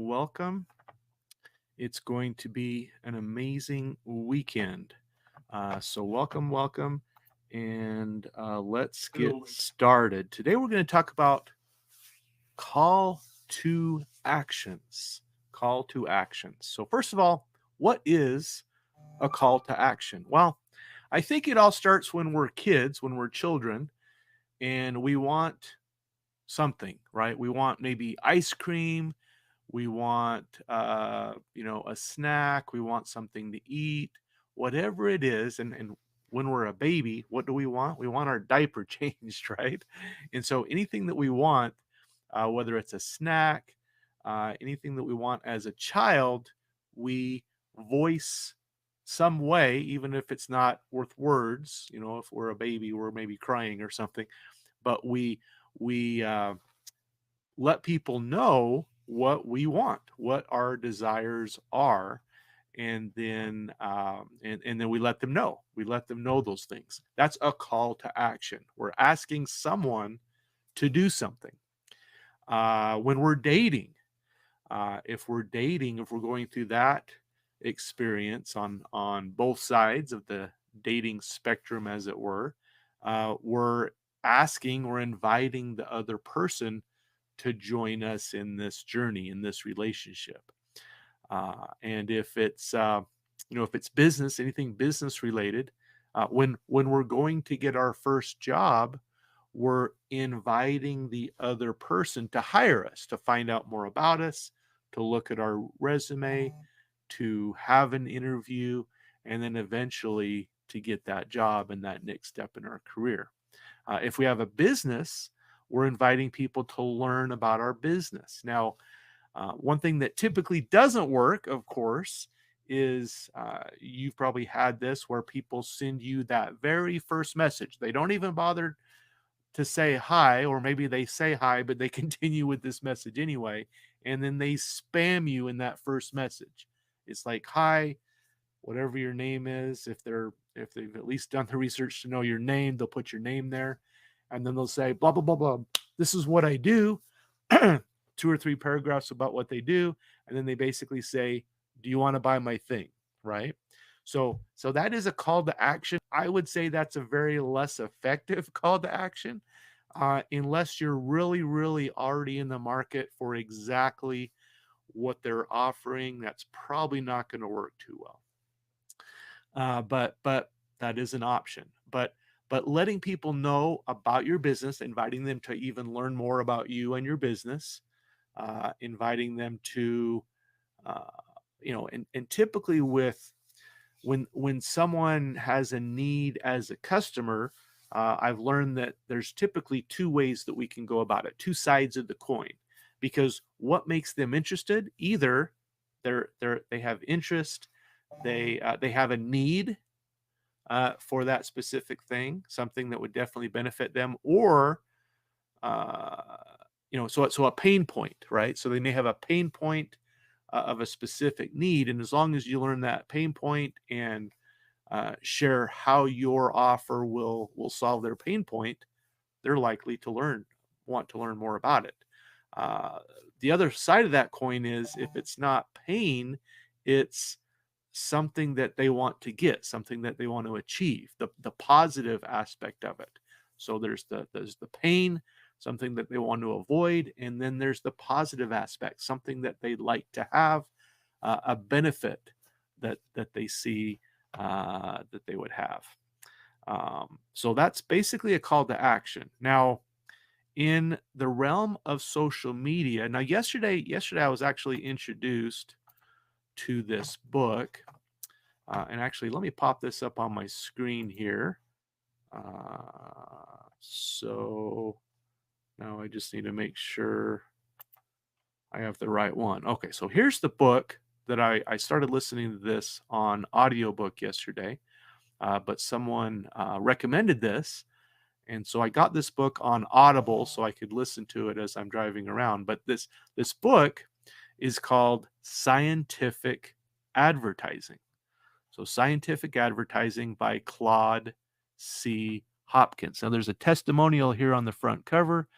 welcome. It's going to be an amazing weekend. So, welcome, and let's get started. Today, we're going to talk about call to actions. Call to actions. So, first of all, what is a call to action? Well, I think it all starts when we're kids, when we're children, and we want something, right? We want maybe ice cream. We want, a snack. We want something to eat, whatever it is. And when we're a baby, what do we want? We want our diaper changed, right? And so anything that we want, whether it's a snack, anything that we want as a child, we voice some way, even if it's not worth words. If we're a baby, we're maybe crying or something, but we let people know what we want, what our desires are, and then we let them know. We let them know those things. That's a call to action. We're asking someone to do something. When we're dating, if we're going through that experience on both sides of the dating spectrum, as it were, we're asking or inviting the other person to join us in this journey, in this relationship. And if it's business, anything business related, when we're going to get our first job, we're inviting the other person to hire us, to find out more about us, to look at our resume, to have an interview, and then eventually to get that job and that next step in our career. If we have a business, we're inviting people to learn about our business. Now, one thing that typically doesn't work, of course, is you've probably had this where people send you that very first message. They don't even bother to say hi, or maybe they say hi, but they continue with this message anyway. And then they spam you in that first message. It's like, hi, whatever your name is. If they've at least done the research to know your name, they'll put your name there. And then they'll say, blah, blah, blah, blah. This is what I do. 2 or 3 paragraphs about what they do. And then they basically say, do you want to buy my thing? Right. So that is a call to action. I would say that's a very less effective call to action, unless you're really, really already in the market for exactly what they're offering. That's probably not going to work too well. But that is an option. But letting people know about your business, inviting them to even learn more about you and your business, inviting them to, uh, and typically with when someone has a need as a customer, I've learned that there's typically 2 ways that we can go about it, 2 sides of the coin, because what makes them interested? Either they have interest, they have a need for that specific thing, something that would definitely benefit them, or uh, so a pain point, right? So they may have a pain point of a specific need, and as long as you learn that pain point and share how your offer will solve their pain point, they're likely to want to learn more about it. Uh, the other side of that coin is if it's not pain, it's something that they want to get, something that they want to achieve, the positive aspect of it. So there's the pain, something that they want to avoid, and then there's the positive aspect, something that they'd like to have, a benefit that they see that they would have. So that's basically a call to action. Now, in the realm of social media, now yesterday I was actually introduced to this book. And actually, let me pop this up on my screen here. So now I just need to make sure I have the right one. Okay, so here's the book that I started listening to this on audiobook yesterday, but someone recommended this. And so I got this book on Audible so I could listen to it as I'm driving around. But this book is called Scientific Advertising. So Scientific Advertising by Claude C. Hopkins. Now there's a testimonial here on the front cover.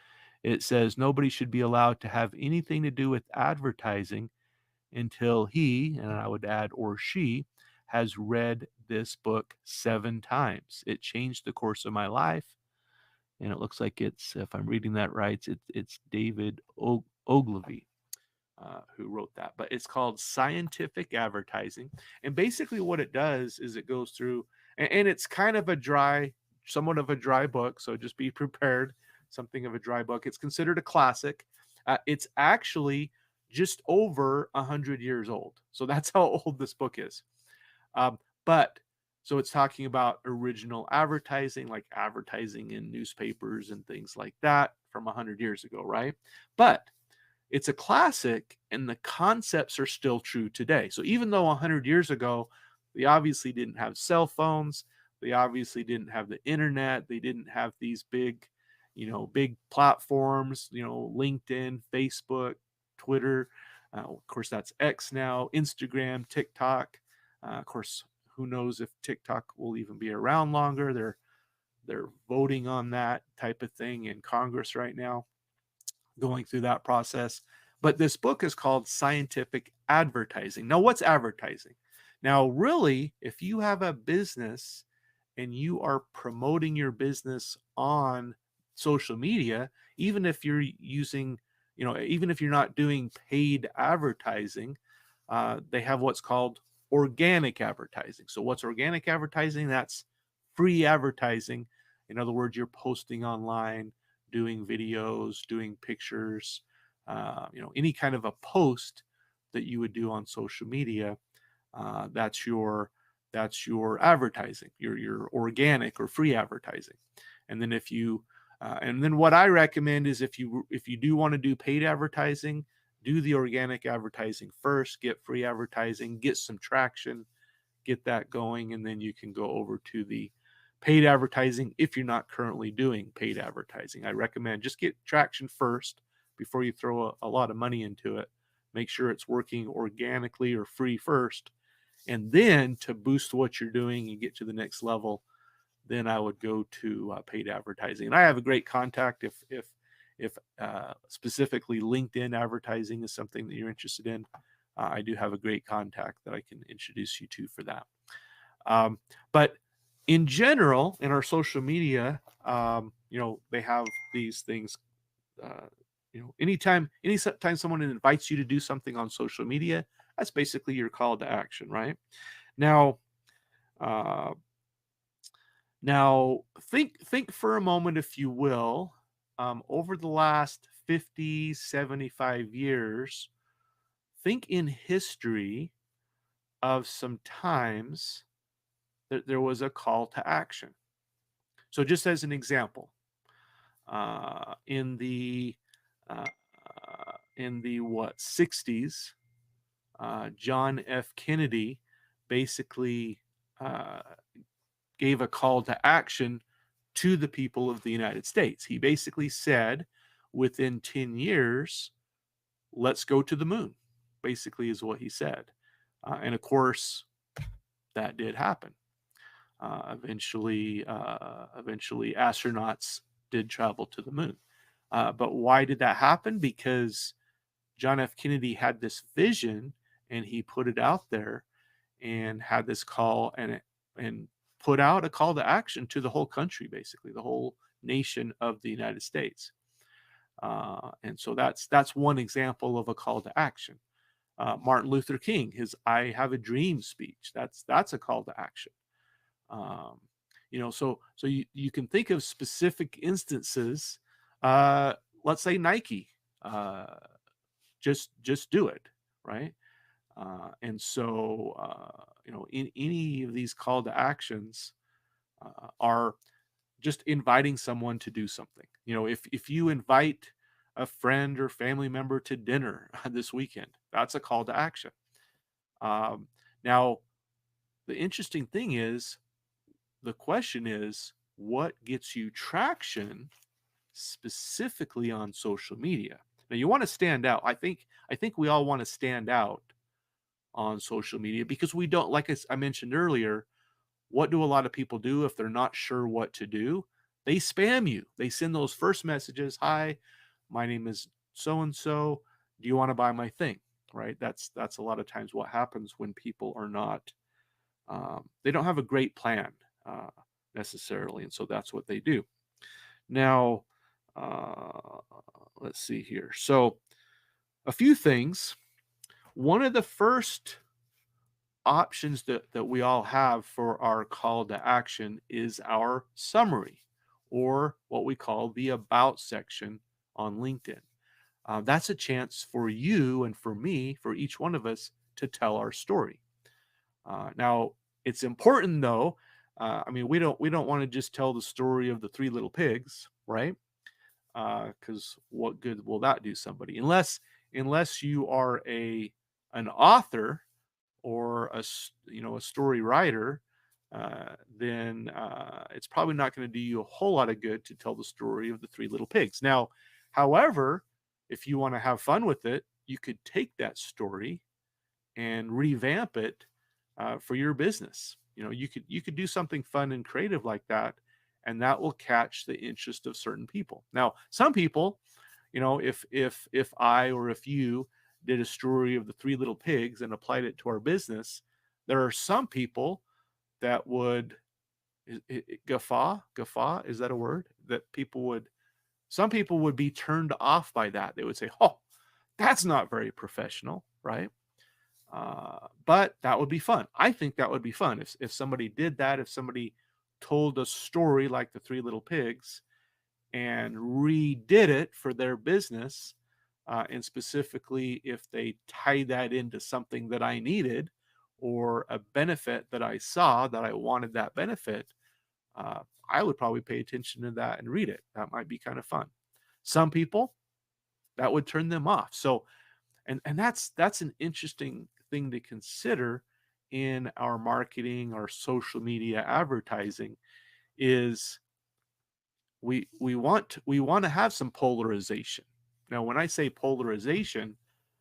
It says nobody should be allowed to have anything to do with advertising until he, and I would add, or she, has read this book 7 times. It changed the course of my life. And it looks like it's, if I'm reading that right, it's David Ogilvy who wrote that. But it's called Scientific Advertising. And basically, what it does is it goes through, and it's kind of a dry, somewhat of a dry book. So just be prepared, something of a dry book. It's considered a classic. It's actually just over 100 years old. So that's how old this book is. But so it's talking about original advertising, like advertising in newspapers and things like that from 100 years ago, right? But it's a classic and the concepts are still true today. So even though 100 years ago, they obviously didn't have cell phones, they obviously didn't have the internet, they didn't have these big, big platforms, LinkedIn, Facebook, Twitter. Of course, that's X now, Instagram, TikTok. Of course, who knows if TikTok will even be around longer? They're voting on that type of thing in Congress right now, going through that process. But this book is called Scientific Advertising. Now, what's advertising? Now, really, if you have a business and you are promoting your business on social media, even if you're using, even if you're not doing paid advertising, they have what's called organic advertising. So, what's organic advertising? That's free advertising. In other words, you're posting online, doing videos, doing pictures, any kind of a post that you would do on social media. That's your advertising, your organic or free advertising. And then and then what I recommend is if you do want to do paid advertising, do the organic advertising first, get free advertising, get some traction, get that going, and then you can go over to the paid advertising if you're not currently doing paid advertising. I recommend just get traction first before you throw a lot of money into it. Make sure it's working organically or free first. And then to boost what you're doing and get to the next level, then I would go to paid advertising. And I have a great contact if specifically LinkedIn advertising is something that you're interested in. I do have a great contact that I can introduce you to for that. But in general, in our social media, they have these things. Anytime someone invites you to do something on social media, that's basically your call to action, right? Now, uh, think for a moment, if you will, over the last 50, 75 years, think in history of some times that there was a call to action. So just as an example, in the uh, what 60s, John F. Kennedy basically gave a call to action to the people of the United States. He basically said, within 10 years, let's go to the moon, basically is what he said. And of course, that did happen. Eventually, astronauts did travel to the moon. But why did that happen? Because John F. Kennedy had this vision and he put it out there and had this call and put out a call to action to the whole country, basically the whole nation of the United States. And so that's one example of a call to action. Martin Luther King, his "I Have a Dream" speech, that's a call to action. So you can think of specific instances. Let's say Nike, just do it, right? And so in any of these call to actions are just inviting someone to do something. If you invite a friend or family member to dinner this weekend, that's a call to action. Now, the interesting thing is, the question is, what gets you traction specifically on social media? Now, you want to stand out. I think we all want to stand out on social media because we don't, like I mentioned earlier, what do a lot of people do if they're not sure what to do? They spam you. They send those first messages. Hi, my name is so and so. Do you want to buy my thing? right? That's a lot of times what happens when people are not, they don't have a great plan uh, necessarily, and so that's what they do. Now, uh, let's see here. So, a few things. One of the first options that we all have for our call to action is our summary, or what we call the about section on LinkedIn. That's a chance for you and for me, for each one of us, to tell our story. Now, it's important though. I mean, we don't want to just tell the story of the three little pigs, right? Because what good will that do somebody? Unless you are an author or a story writer, then it's probably not going to do you a whole lot of good to tell the story of the three little pigs. Now, however, if you want to have fun with it, you could take that story and revamp it for your business. You could do something fun and creative like that, and that will catch the interest of certain people. Now, some people, if I or if you did a story of the three little pigs and applied it to our business, there are some people that would guffaw, is that a word? That people would Some people would be turned off by that. They would say, "Oh, that's not very professional," right? But that would be fun. I think that would be fun if somebody did that. If somebody told a story like the Three Little Pigs and redid it for their business, and specifically if they tie that into something that I needed or a benefit that I saw that I wanted that benefit, I would probably pay attention to that and read it. That might be kind of fun. Some people, that would turn them off. So, and that's an interesting thing to consider in our marketing, our social media advertising, is we want to have some polarization. Now, when I say polarization,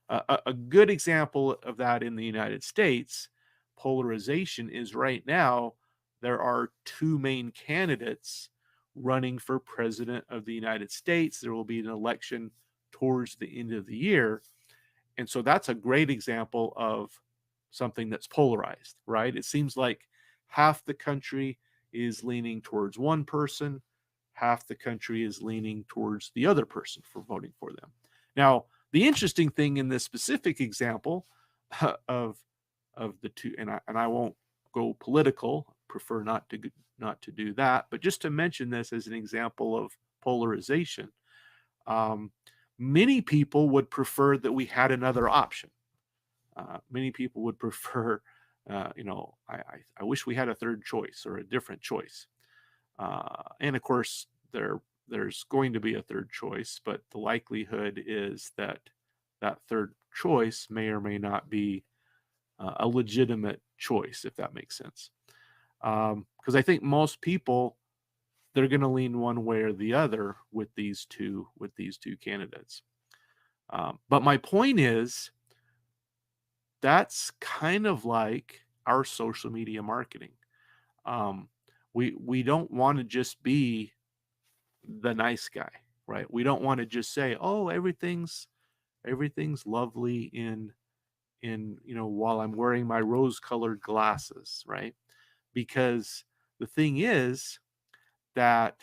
a good example of that in the United States, polarization is right now there are two main candidates running for president of the United States. There will be an election towards the end of the year. And so that's a great example of something that's polarized, right? It seems like half the country is leaning towards one person, half the country is leaning towards the other person for voting for them. Now, the interesting thing in this specific example of the two, and I won't go political, prefer not to do that, but just to mention this as an example of polarization. Um, Many people would prefer that we had another option. Many people would prefer, I wish we had a third choice or a different choice. And of course, there's going to be a third choice, but the likelihood is that that third choice may or may not be a legitimate choice, if that makes sense. Because I think most people, they're going to lean one way or the other with these two candidates. But my point is, that's kind of like our social media marketing. Um, we don't want to just be the nice guy, right? We don't want to just say, "Oh, everything's lovely in while I'm wearing my rose-colored glasses," right? Because the thing is that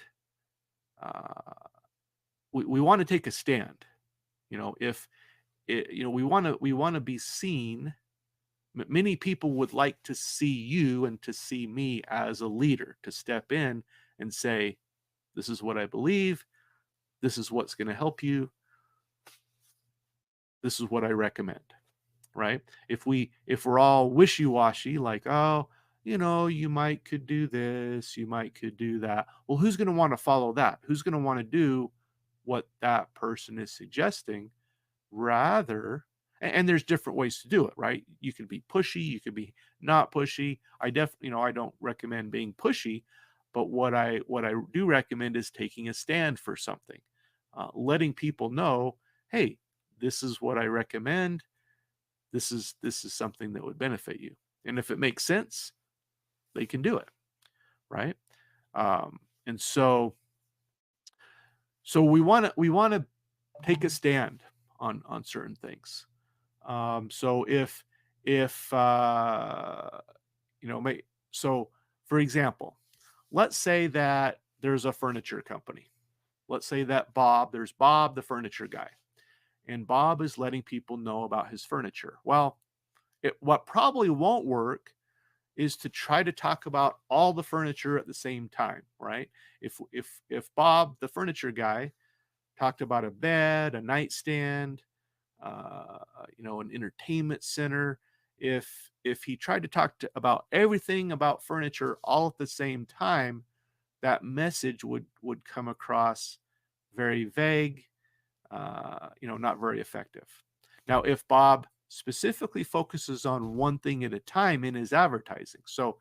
uh, we want to take a stand. If we want to be seen. Many people would like to see you and to see me as a leader, to step in and say, "This is what I believe. This is what's going to help you. This is what I recommend." Right? If we're all wishy-washy, like, "Oh, you might could do this, you might could do that." Well, who's going to want to follow that? Who's going to want to do what that person is suggesting? Rather, and there's different ways to do it, right? You can be pushy, you could be not pushy. I don't recommend being pushy, but what I do recommend is taking a stand for something, letting people know, "Hey, this is what I recommend. This is something that would benefit you, and if it makes sense, they can do it," right? And so we want to take a stand on certain things. So if you know, may so for example, let's say that there's a furniture company. Let's say that there's Bob, the furniture guy, and Bob is letting people know about his furniture. Well, what probably won't work is to try to talk about all the furniture at the same time, right? If Bob, the furniture guy, talked about a bed, a nightstand, an entertainment center. If he tried to about everything about furniture all at the same time, that message would come across very vague, not very effective. Now, if Bob specifically focuses on one thing at a time in his advertising, so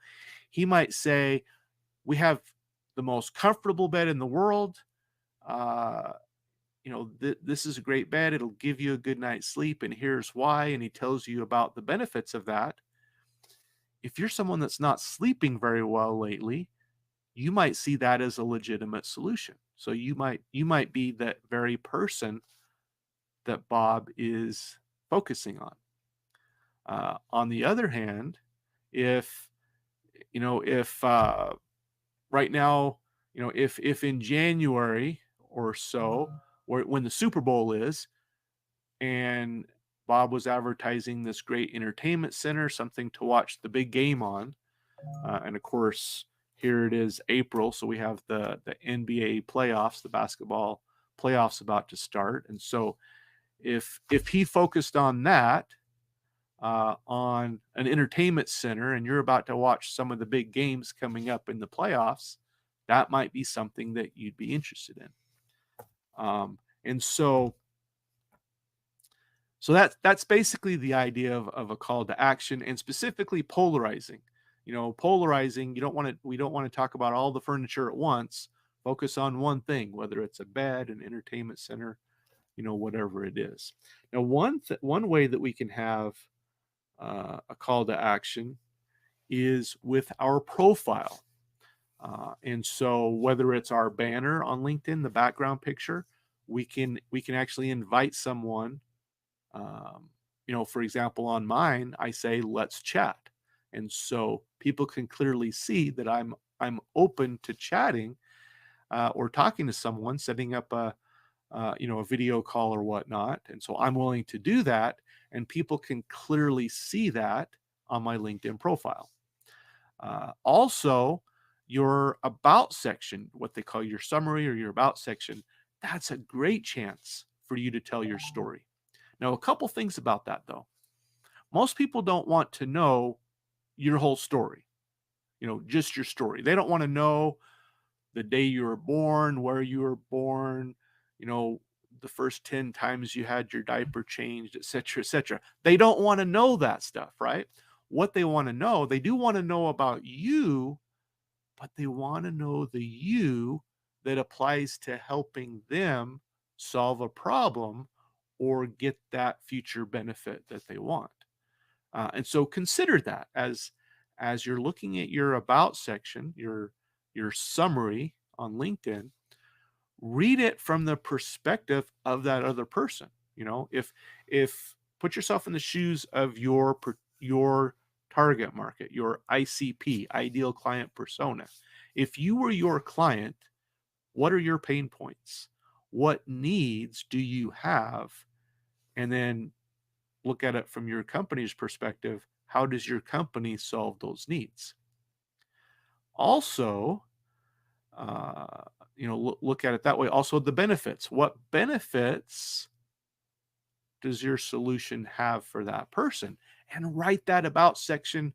he might say, "We have the most comfortable bed in the world. Uh, this is a great bed. It'll give you a good night's sleep, and here's why." And he tells you about the benefits of that. If you're someone that's not sleeping very well lately, you might see that as a legitimate solution. So you might be that very person that Bob is focusing on. On the other hand, if if right now, if in January or so, or when the Super Bowl is, and Bob was advertising this great entertainment center, something to watch the big game on. And of course, here it is April, so we have the NBA playoffs, the basketball playoffs about to start. And so if he focused on that, on an entertainment center, and you're about to watch some of the big games coming up in the playoffs, that might be something that you'd be interested in. And so that's basically the idea of a call to action, and specifically polarizing. Polarizing, we don't want to talk about all the furniture at once. Focus on one thing, whether it's a bed, an entertainment center, whatever it is. Now, one way that we can have a call to action is with our profile. And so whether it's our banner on LinkedIn, the background picture, we can actually invite someone. For example, on mine, I say, "Let's chat." And so people can clearly see that I'm open to chatting, or talking to someone, setting up a video call or whatnot. And so I'm willing to do that, and people can clearly see that on my LinkedIn profile. Also, your about section, what they call your summary or your about section, that's a great chance for you to tell your story. Now, a couple things about that though. Most people don't want to know your whole story, just your story. They don't want to know the day you were born, where you were born, you know, the first 10 times you had your diaper changed, et cetera, et cetera. They don't want to know that stuff, right? What they want to know, they do want to know about you, but they want to know the you that applies to helping them solve a problem or get that future benefit that they want. And so consider that as you're looking at your about section, your summary on LinkedIn. Read it from the perspective of that other person. If put yourself in the shoes of your target market, your ICP, ideal client persona. If you were your client, what are your pain points? What needs do you have? And then look at it from your company's perspective. How does your company solve those needs? Also, look at it that way. Also, the benefits. What benefits does your solution have for that person? And write that about section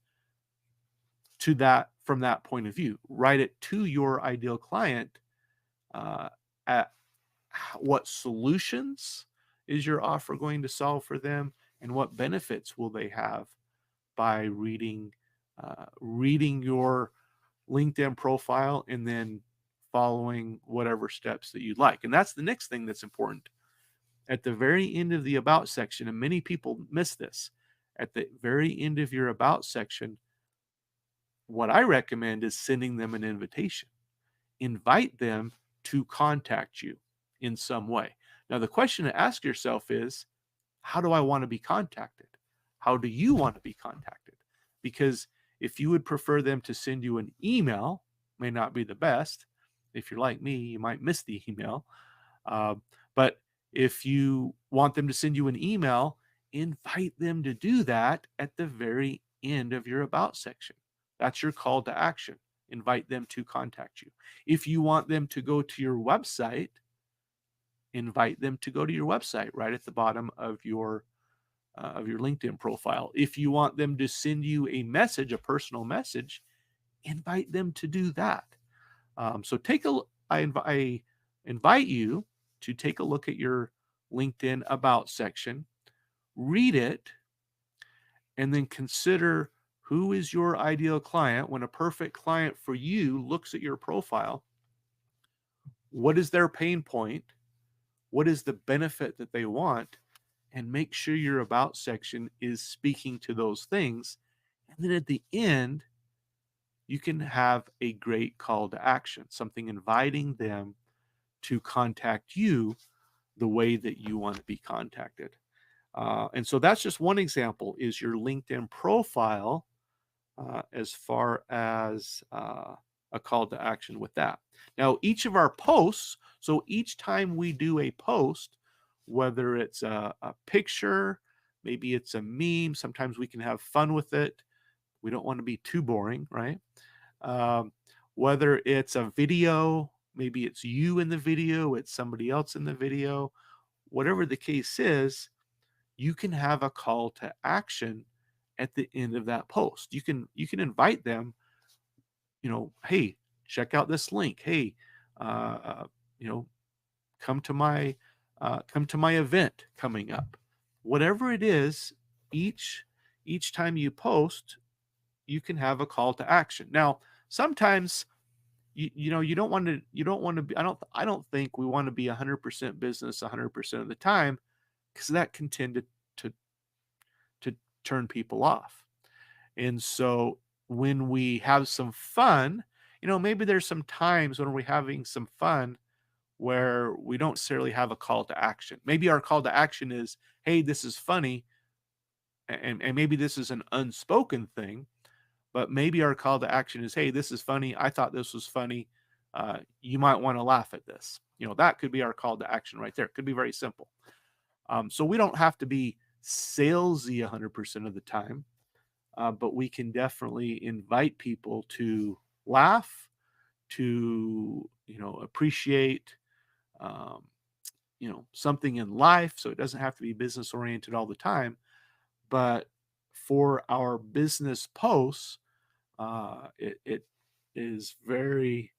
to that from that point of view. Write it to your ideal client. At what solutions is your offer going to solve for them, and what benefits will they have by reading your LinkedIn profile and then following whatever steps that you'd like. And that's the next thing that's important. At the very end of the about section, and many people miss this, at the very end of your about section, what I recommend is sending them an invitation. Invite them to contact you in some way. Now, the question to ask yourself is, how do I want to be contacted? how do you want to be contacted? Because if you would prefer them to send you an email, may not be the best. If you're like me, you might miss the email. Uh, but if you want them to send you an email, invite them to do that at the very end of your about section. That's your call to action. Invite them to contact you. If you want them to go to your website, invite them to go to your website right at the bottom of your LinkedIn profile. If you want them to send you a message, a personal message, invite them to do that. So I invite you to take a look at your LinkedIn About section, read it, and then consider who is your ideal client. When a perfect client for you looks at your profile, what is their pain point? What is the benefit that they want? And make sure your About section is speaking to those things. And then at the end, you can have a great call to action, something inviting them to contact you the way that you want to be contacted. And so that's just one example, is your LinkedIn profile, as far as a call to action with that. Now, each of our posts, so each time we do a post, whether it's a picture, maybe it's a meme, sometimes we can have fun with it. We don't want to be too boring, right? Um, whether it's a video, maybe it's you in the video, it's somebody else in the video, whatever the case is, you can have a call to action at the end of that post. You can invite them, hey, check out this link. Hey, uh, uh, you know, come to my event coming up. Whatever it is, each time you post, you can have a call to action. Now, sometimes you don't want to be, I don't think we want to be 100% business 100% of the time, because that can tend to to turn people off. And so when we have some fun, maybe there's some times when we're having some fun where we don't necessarily have a call to action. Maybe our call to action is, hey, this is funny. And maybe this is an unspoken thing, but maybe our call to action is, hey, this is funny. I thought this was funny. You might want to laugh at this. That could be our call to action right there. It could be very simple. So we don't have to be salesy 100% of the time, but we can definitely invite people to laugh, to appreciate um, something in life. So it doesn't have to be business oriented all the time, but for our business posts, it is very,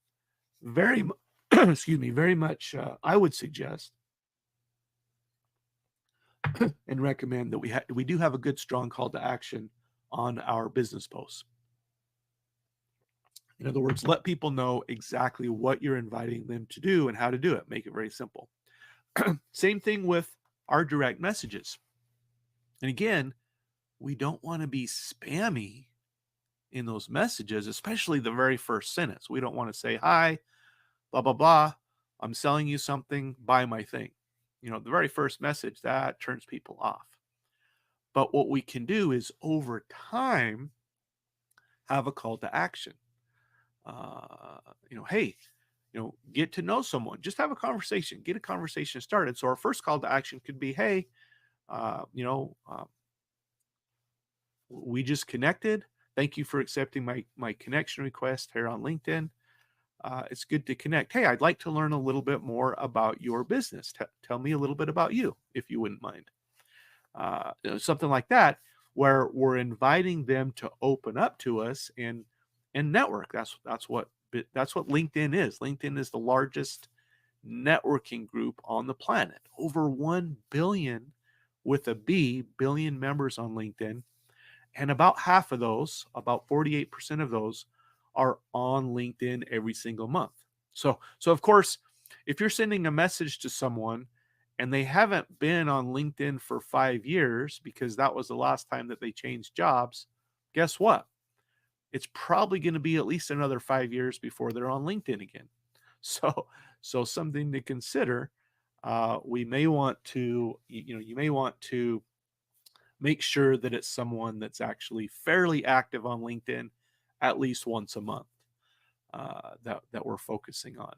very excuse me, very much, I would suggest and recommend that we do have a good strong call to action on our business posts. In other words, let people know exactly what you're inviting them to do and how to do it. Make it very simple. Same thing with our direct messages. And again, we don't want to be spammy in those messages, especially the very first sentence. We don't want to say, hi, blah, blah, blah. I'm selling you something, buy my thing. The very first message, that turns people off. But what we can do is over time have a call to action. Hey, get to know someone, just have a conversation, get a conversation started. So our first call to action could be, hey, uh, you know, uh, we just connected. Thank you for accepting my connection request here on LinkedIn. It's good to connect. Hey, I'd like to learn a little bit more about your business. Tell me a little bit about you, if you wouldn't mind. Something like that, where we're inviting them to open up to us and network. That's what LinkedIn is. LinkedIn is the largest networking group on the planet. Over 1 billion, with a B, billion members on LinkedIn. And about half of those, about 48% of those, are on LinkedIn every single month. So of course, if you're sending a message to someone and they haven't been on LinkedIn for 5 years, because that was the last time that they changed jobs, guess what? It's probably going to be at least another 5 years before they're on LinkedIn again. So something to consider. We may want to, you may want to make sure that it's someone that's actually fairly active on LinkedIn at least once a month, that we're focusing on.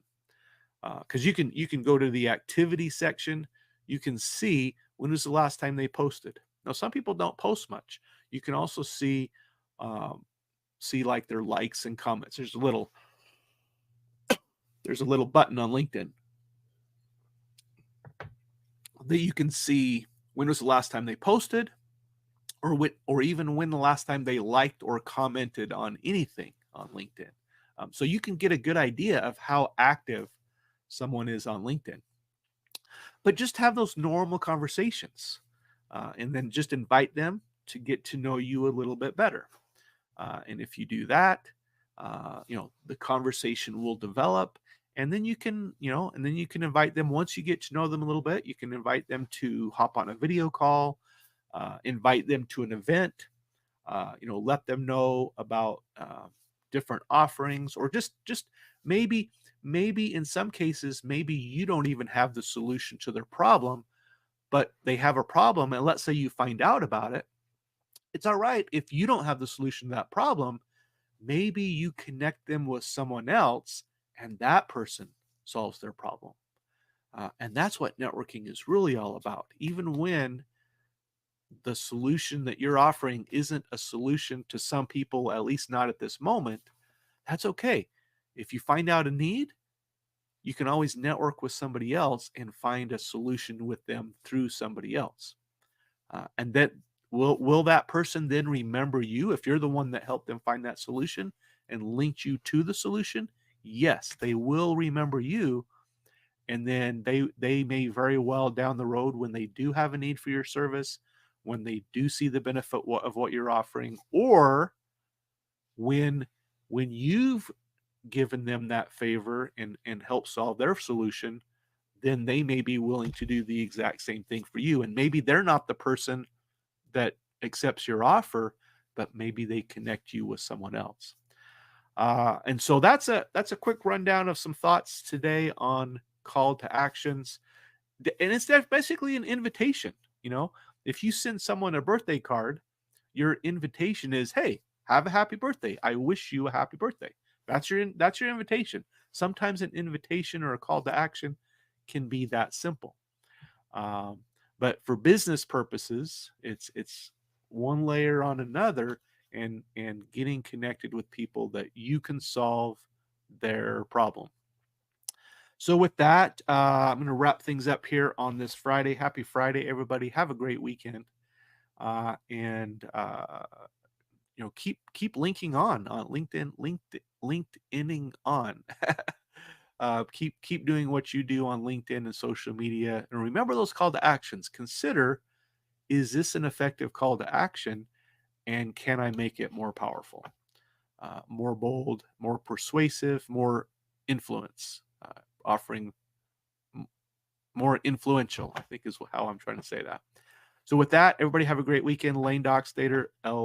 Because you can go to the activity section, you can see when was the last time they posted. Now, some people don't post much. You can also um, see like their likes and comments. There's a little button on LinkedIn that you can see when was the last time they posted, or even when the last time they liked or commented on anything on LinkedIn. So you can get a good idea of how active someone is on LinkedIn. But just have those normal conversations, and then just invite them to get to know you a little bit better. And if you do that, the conversation will develop, and then you can invite them. Once you get to know them a little bit, you can invite them to hop on a video call, invite them to an event, let them know about different offerings, or just maybe in some cases, maybe you don't even have the solution to their problem, but they have a problem, and let's say you find out about it. It's all right if you don't have the solution to that problem. Maybe you connect them with someone else, and that person solves their problem. And that's what networking is really all about. Even when the solution that you're offering isn't a solution to some people, at least not at this moment, that's okay. If you find out a need, you can always network with somebody else and find a solution with them through somebody else. And that will that person then remember you if you're the one that helped them find that solution and linked you to the solution? Yes, they will remember you. And then they may very well down the road, when they do have a need for your service, when they do see the benefit of what you're offering, or when you've given them that favor and help solve their solution, then they may be willing to do the exact same thing for you. And maybe they're not the person that accepts your offer, but maybe they connect you with someone else. And so that's a quick rundown of some thoughts today on call to actions. And it's basically an invitation. You know, if you send someone a birthday card, your invitation is, "Hey, have a happy birthday. I wish you a happy birthday." That's your invitation. Sometimes an invitation or a call to action can be that simple. Um, but for business purposes, it's one layer on another, and getting connected with people that you can solve their problem. So with that, I'm going to wrap things up here on this Friday. Happy Friday, everybody. Have a great weekend, and keep linking on LinkedIn, LinkedIning on. Keep doing what you do on LinkedIn and social media, and remember those call to actions. Consider, is this an effective call to action, and can I make it more powerful, more bold, more persuasive, more influence, offering more influential, I think is how I'm trying to say that. So with that, everybody have a great weekend. Lane Dockstader, L.